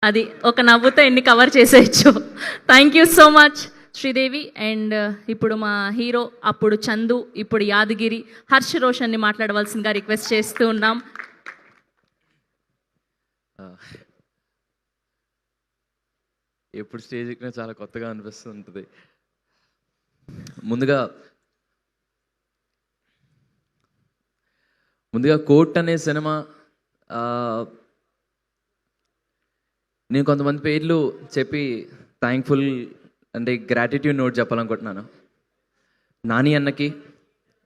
అది ఒక నవ్వుతో ఎన్ని కవర్ చేసేయచ్చు. Thank you so much Sridevi. And ఇప్పుడు మా హీరో, అప్పుడు చందు, ఇప్పుడు యాదగిరి, హర్ష్ రోషన్ని మాట్లాడవలసిందిగా రిక్వెస్ట్ చేస్తూ ఉన్నాం. ఎప్పుడు స్టేజ్ ఎక్కినా చాలా కొత్తగా అనిపిస్తుంటుంది. ముందుగా కోర్ట్ అనే సినిమా నేను కొంతమంది పేర్లు చెప్పి థ్యాంక్ఫుల్ అంటే గ్రాటిట్యూడ్ నోట్ చెప్పాలనుకుంటున్నాను. నాని అన్నకి,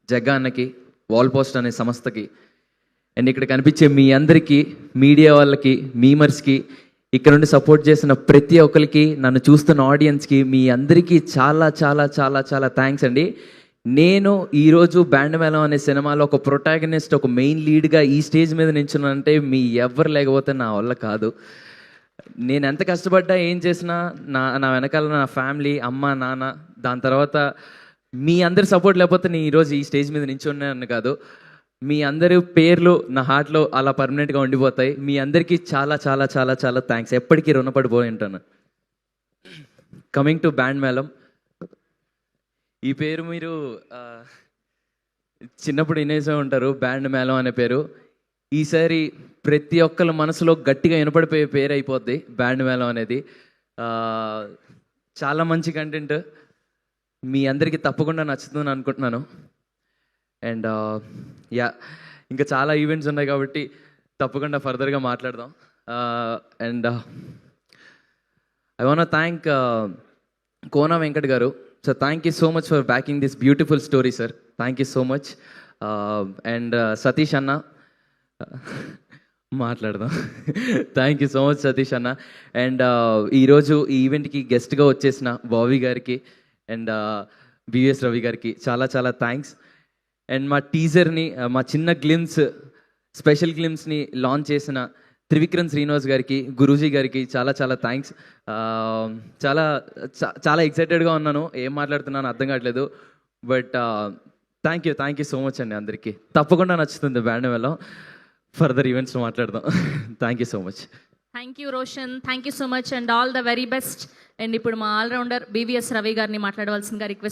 జగ్గా అన్నకి, వాల్ పోస్ట్ అనే సంస్థకి, అండ్ ఇక్కడ కనిపించే మీ అందరికీ, మీడియా వాళ్ళకి, మీమర్స్కి, ఇక్కడ నుండి సపోర్ట్ చేసిన ప్రతి ఒక్కరికి, నన్ను చూస్తున్న ఆడియన్స్కి, మీ అందరికీ చాలా చాలా చాలా చాలా థ్యాంక్స్ అండి. నేను ఈరోజు బ్యాండ్ మేళం అనే సినిమాలో ఒక ప్రొటాగనిస్ట్, ఒక మెయిన్ లీడ్గా ఈ స్టేజ్ మీద నించున్నానంటే మీ ఎవ్వరు లేకపోతే నా వల్ల కాదు. నేను ఎంత కష్టపడ్డా, ఏం చేసినా నా వెనకాల నా ఫ్యామిలీ, అమ్మ నాన్న, దాని తర్వాత మీ అందరి సపోర్ట్ లేకపోతే నేను ఈరోజు ఈ స్టేజ్ మీద నించున్నాను కాదు. మీ అందరి పేర్లు నా హార్ట్లో అలా పర్మనెంట్గా ఉండిపోతాయి. మీ అందరికీ చాలా చాలా చాలా చాలా థ్యాంక్స్. ఎప్పటికీ రుణపడిపోయి ఉంటాను. కమింగ్ టు బ్యాండ్ మేళం, ఈ పేరు మీరు చిన్నప్పుడు వినేసే ఉంటారు, బ్యాండ్ మేళం అనే పేరు. ఈసారి ప్రతి ఒక్కరి మనసులో గట్టిగా వినపడిపోయే పేరు అయిపోద్ది బ్యాండ్ మేళం అనేది. చాలా మంచి కంటెంట్, మీ అందరికీ తప్పకుండా నచ్చుతుందని అనుకుంటున్నాను. అండ్ ఇంకా చాలా ఈవెంట్స్ ఉన్నాయి కాబట్టి తప్పకుండా ఫర్దర్గా మాట్లాడదాం. And I want thank Kona Venkat గారు. So thank you so much for backing this beautiful story sir. Thank you so much. And Satish అన్న మాట్లాడదాం. Thank you so much Satish అన్న. అండ్ ఈరోజు ఈ ఈవెంట్కి గెస్ట్గా వచ్చేసిన బావి గారికి అండ్ బివిఎస్ రవి గారికి చాలా చాలా థ్యాంక్స్. అండ్ మా టీజర్ని, మా చిన్న స్పెషల్ గ్లిమ్స్ని లాంచ్ చేసిన త్రివిక్రమ్ శ్రీనివాస్ గారికి, గురూజీ గారికి చాలా చాలా థ్యాంక్స్. చాలా చాలా ఎక్సైటెడ్గా ఉన్నాను, ఏం మాట్లాడుతున్నాను అర్థం కావట్లేదు. But thank you so much అండి. అందరికీ తప్పకుండా నచ్చుతుంది బ్యాండ్ మేళం. ఫర్దర్ ఈవెంట్స్ మాట్లాడదాం. Thank you so much. Thank you Roshan, thank you so much and all the very best. And ఇప్పుడు మా ఆల్రౌండర్ బివిఎస్ రవి గారిని మాట్లాడవలసిందిగా రిక్వెస్ట్